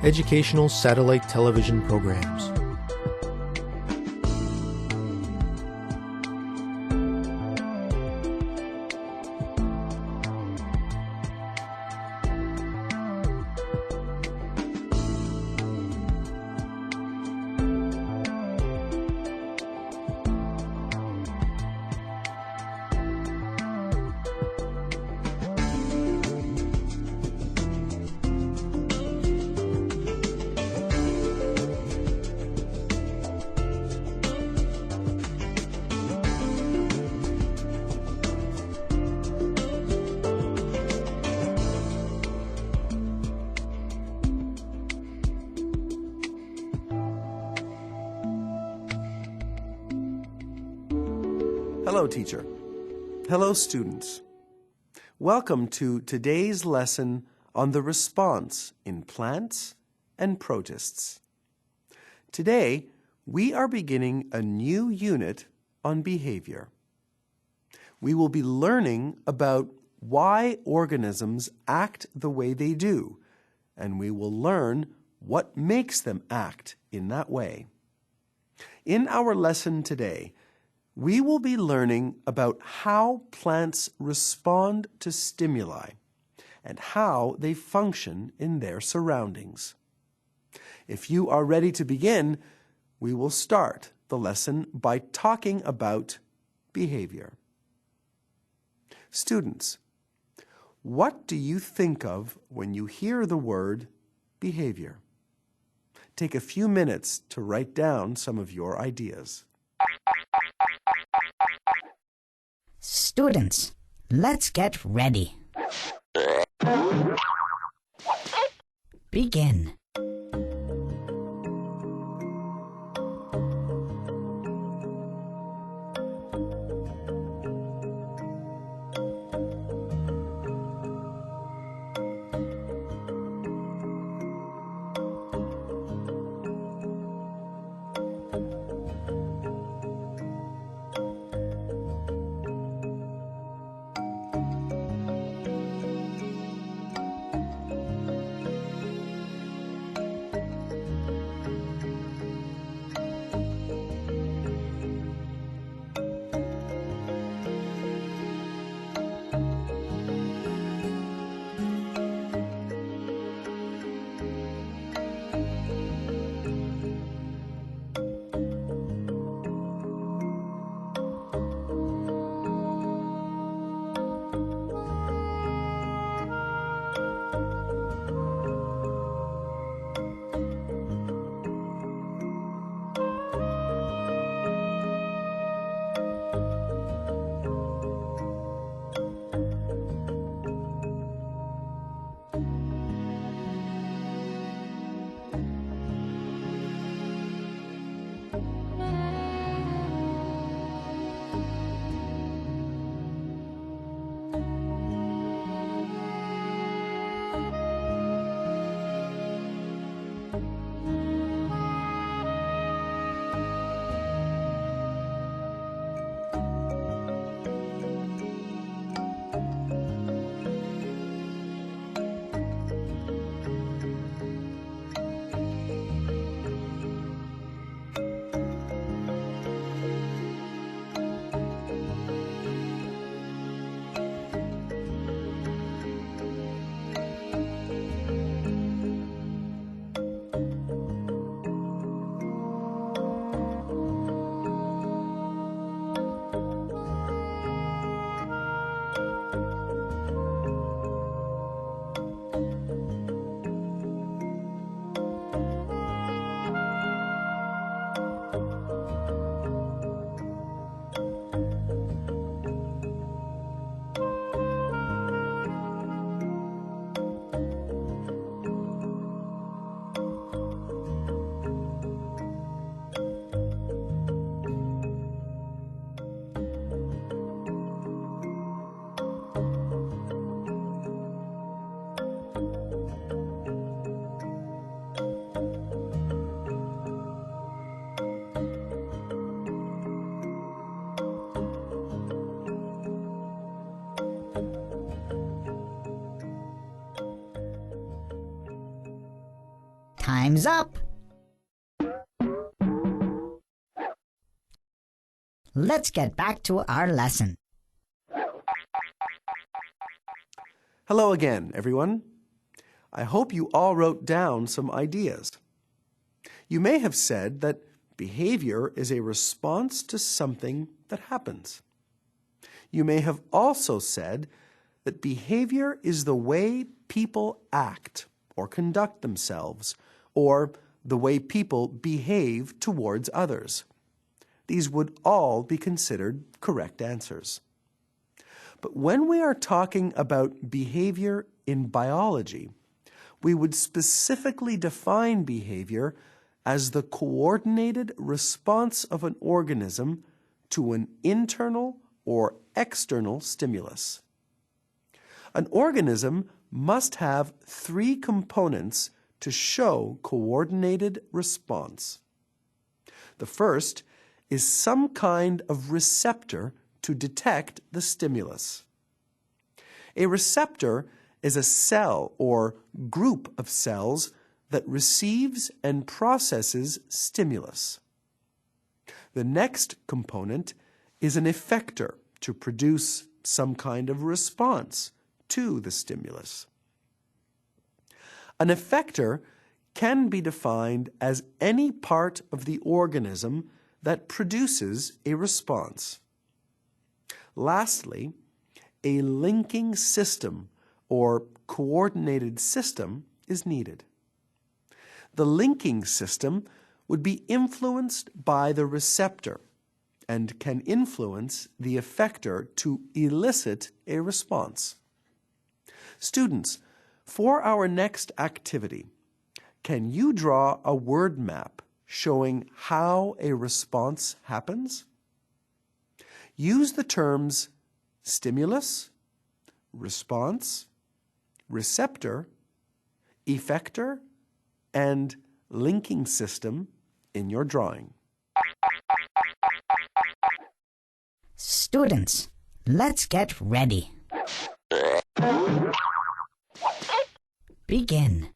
educational satellite television programs. Hello, teacher. Hello, students. Welcome to today's lesson on the response in plants and protists. Today, we are beginning a new unit on behavior. We will be learning about why organisms act the way they do, and we will learn what makes them act in that way. In our lesson today, we will be learning about how plants respond to stimuli and how they function in their surroundings. If you are ready to begin, we will start the lesson by talking about behavior. Students, what do you think of when you hear the word behavior? Take a few minutes to write down some of your ideas. Students, let's get ready. Begin. Time's up. Let's get back to our lesson. Hello again, everyone. I hope you all wrote down some ideas. You may have said that behavior is a response to something that happens. You may have also said that behavior is the way people act or conduct themselves, or the way people behave towards others. These would all be considered correct answers. But when we are talking about behavior in biology, we would specifically define behavior as the coordinated response of an organism to an internal or external stimulus. An organism must have three components to show coordinated response. The first is some kind of receptor to detect the stimulus. A receptor is a cell or group of cells that receives and processes stimulus. The next component is an effector to produce some kind of response to the stimulus. An effector can be defined as any part of the organism that produces a response. Lastly, a linking system or coordinated system is needed. The linking system would be influenced by the receptor and can influence the effector to elicit a response. Students, for our next activity, can you draw a word map showing how a response happens? Use the terms stimulus, response, receptor, effector, and linking system in your drawing. Students, let's get ready. Begin.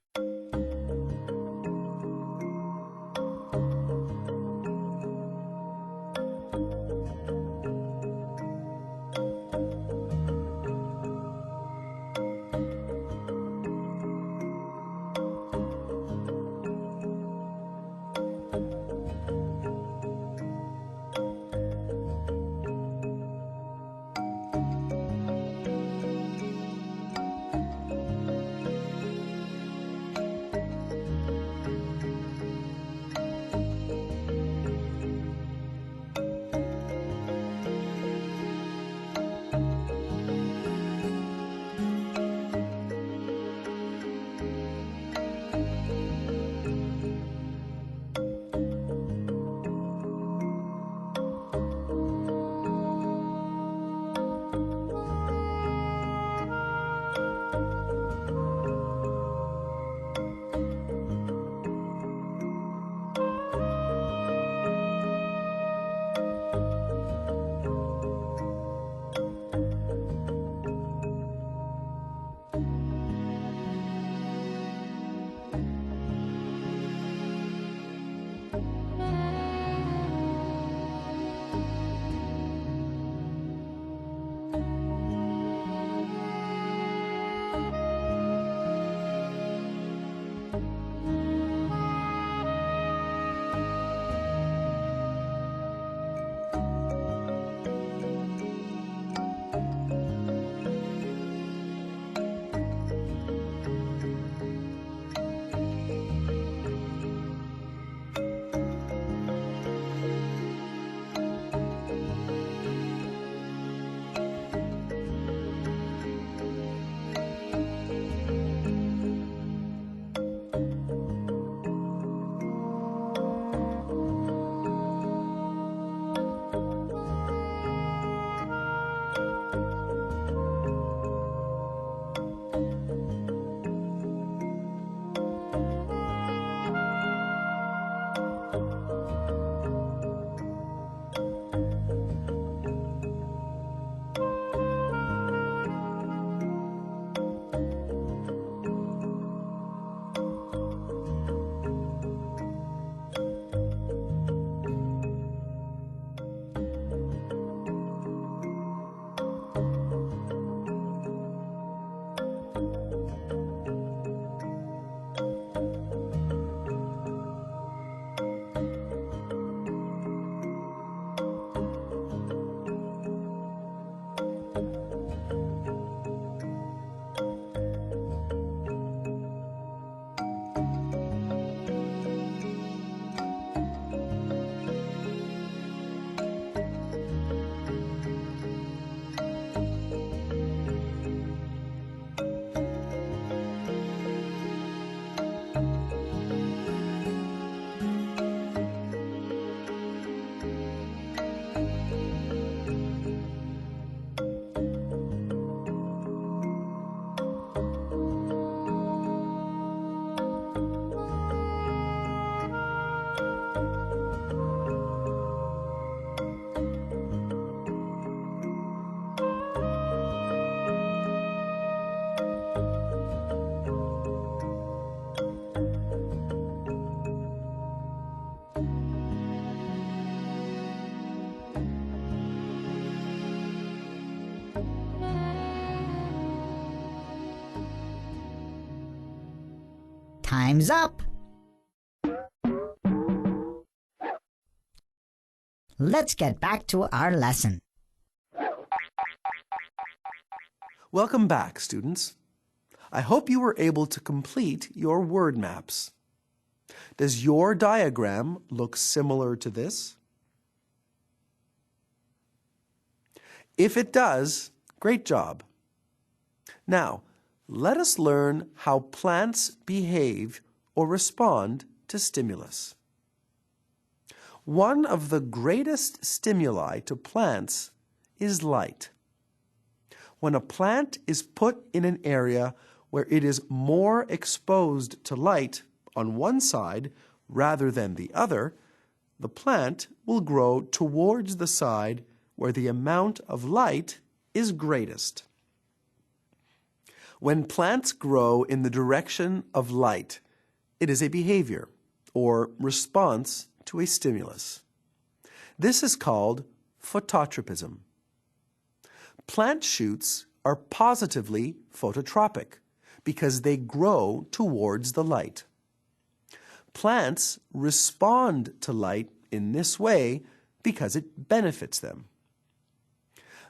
Time's up. Let's get back to our lesson. Welcome back, students. I hope you were able to complete your word maps. Does your diagram look similar to this? If it does, great job. Now, let us learn how plants behave or respond to stimulus. One of the greatest stimuli to plants is light. When a plant is put in an area where it is more exposed to light on one side rather than the other, the plant will grow towards the side where the amount of light is greatest. When plants grow in the direction of light, it is a behavior or response to a stimulus. This is called phototropism. Plant shoots are positively phototropic because they grow towards the light. Plants respond to light in this way because it benefits them.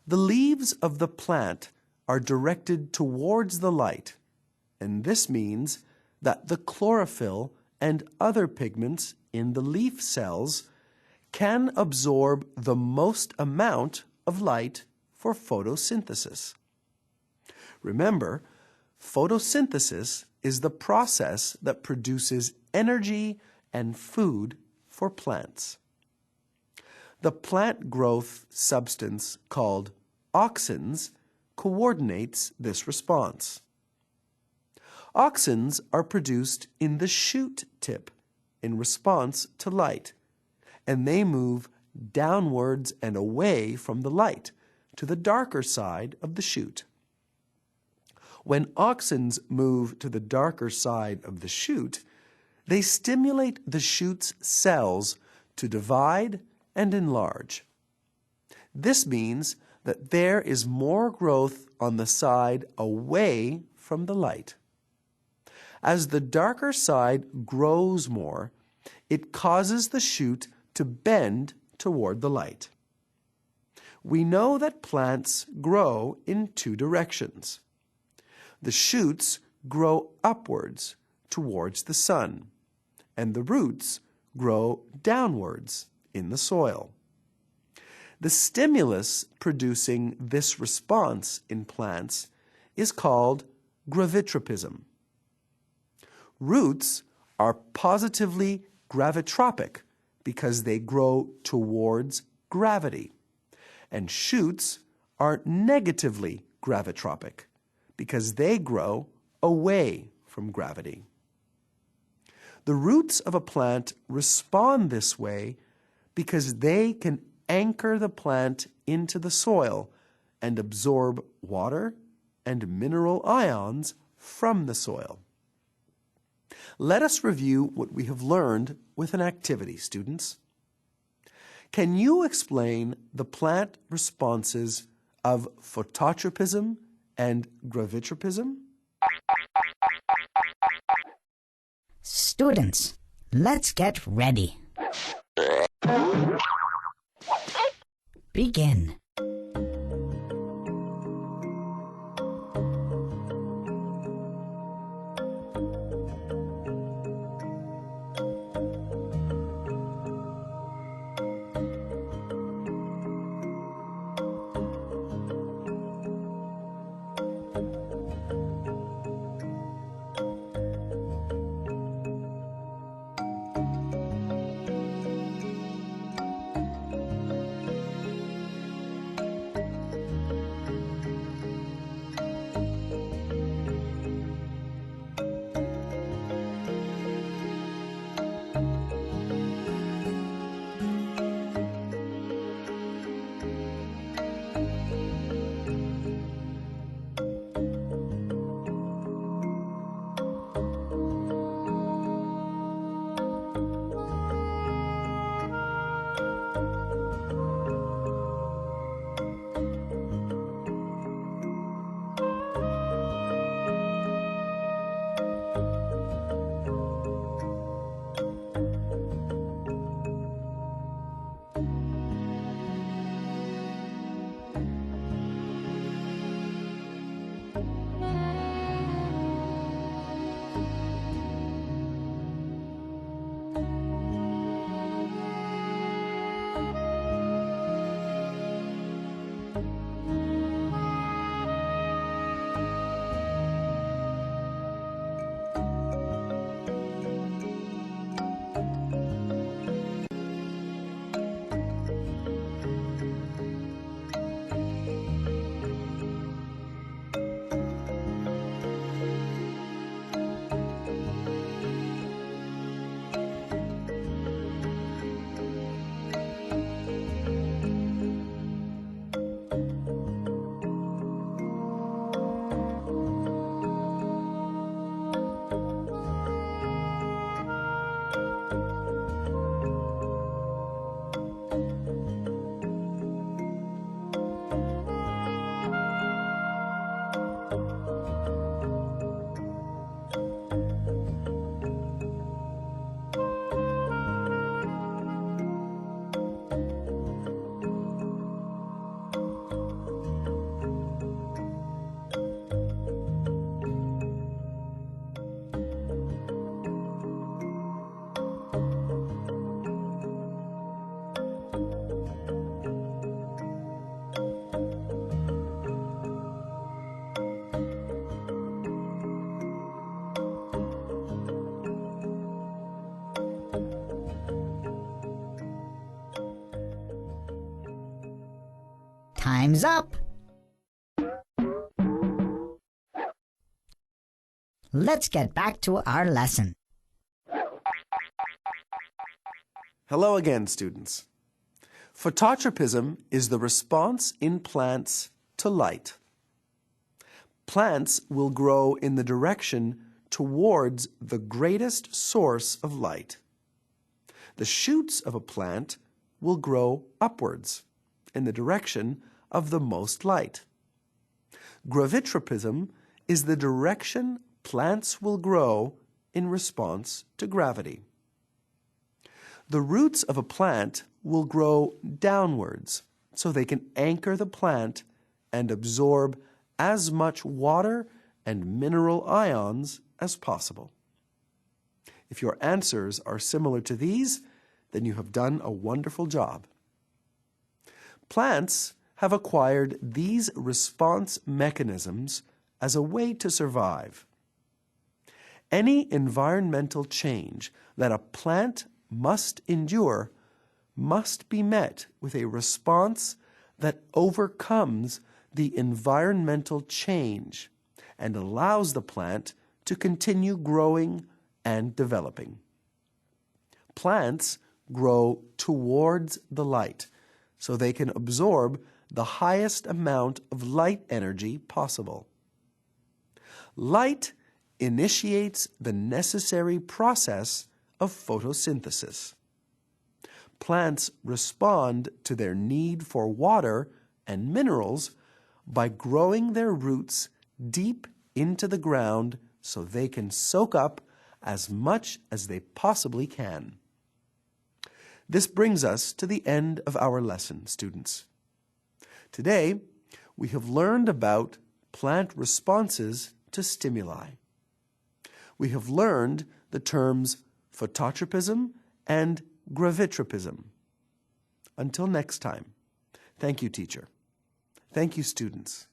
The leaves of the plant are directed towards the light, and this means that the chlorophyll and other pigments in the leaf cells can absorb the most amount of light for photosynthesis. Remember, photosynthesis is the process that produces energy and food for plants. The plant growth substance called auxins coordinates this response. Auxins are produced in the shoot tip in response to light, and they move downwards and away from the light to the darker side of the shoot. When auxins move to the darker side of the shoot, they stimulate the shoot's cells to divide and enlarge. This means that there is more growth on the side away from the light. As the darker side grows more, it causes the shoot to bend toward the light. We know that plants grow in two directions. The shoots grow upwards towards the sun, and the roots grow downwards in the soil. The stimulus producing this response in plants is called gravitropism. Roots are positively gravitropic because they grow towards gravity, and shoots are negatively gravitropic because they grow away from gravity. The roots of a plant respond this way because they can anchor the plant into the soil and absorb water and mineral ions from the soil. Let us review what we have learned with an activity, students. Can you explain the plant responses of phototropism and gravitropism? Students, let's get ready. Begin. Time's up. Let's get back to our lesson. Hello again, students. Phototropism is the response in plants to light. Plants will grow in the direction towards the greatest source of light. The shoots of a plant will grow upwards in the direction of the most light. Gravitropism is the direction plants will grow in response to gravity. The roots of a plant will grow downwards so they can anchor the plant and absorb as much water and mineral ions as possible. If your answers are similar to these, then you have done a wonderful job. Plants have acquired these response mechanisms as a way to survive. Any environmental change that a plant must endure must be met with a response that overcomes the environmental change and allows the plant to continue growing and developing. Plants grow towards the light so they can absorb the highest amount of light energy possible. Light initiates the necessary process of photosynthesis. Plants respond to their need for water and minerals by growing their roots deep into the ground so they can soak up as much as they possibly can. This brings us to the end of our lesson, students. Today, we have learned about plant responses to stimuli. We have learned the terms phototropism and gravitropism. Until next time, thank you, teacher. Thank you, students.